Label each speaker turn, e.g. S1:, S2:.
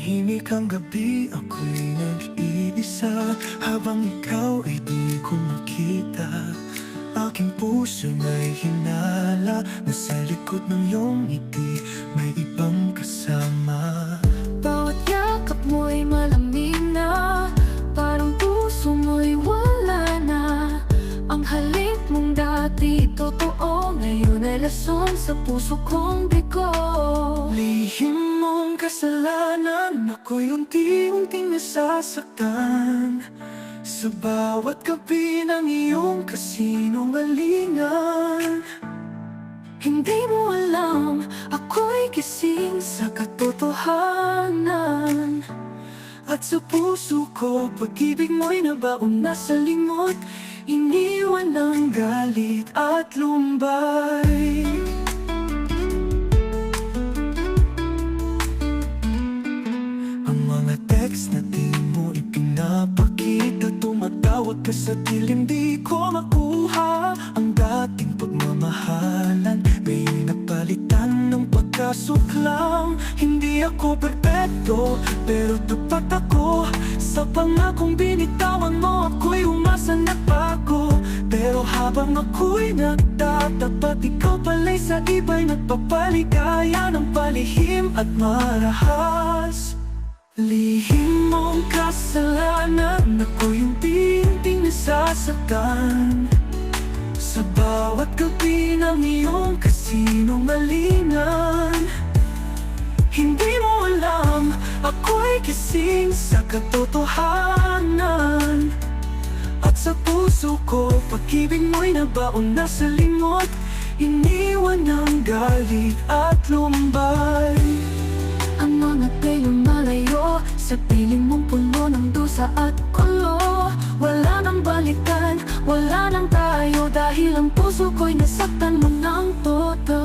S1: Tahimik ang gabi, ako'y nag-iisa habang ikaw ay di ko makita. Aking puso may hinala na sa likod ng iyong ngiti may ibang kasama.
S2: Bawat yakap mo'y malamig na, parang puso mo'y wala na. Ang halik mong dati totoo, ngayon ay lason sa puso kong bigo.
S1: Lihim mong kasalanan, ako'y unti-unting nasasaktan. Sa bawat gabi ng iyong kasinungalingan.
S2: Hindi mo alam, ako'y gising sa katotohanan.
S1: At sa puso ko, pag-ibig mo'y nabaon na sa limot. Iniwan ng galit at lumbay. Ang mga text na di mo ipinapakita, tumatawag ka sa dilim, di ko makuha. Ang dating pagmamahalan, may napalitan ng pagkasuklam. Hindi ako perpekto, pero tapat ako sa pangakong binitawan mo. Ako'y umasa na bago, pero habang ako'y nagtatapat, ikaw pala'y sa iba'y nagpapaligaya ng palihim at marahas. Lihim mong kasalanan, ako'y unti-unting nasasaktan. Sa bawat gabi ng iyong kasinungalingan. Hindi mo alam, ako'y gising sa katotohanan. At sa puso ko, pag-ibig mo'y nabaon na sa limot. Iniwan ng galit at lumbay.
S2: Ang mga tayo'y malayo, sa piling mong puno ng dusa at kulo. Wala nang balikan, wala nang tayo, dahil ang puso ko'y nasaktan mo ng todo.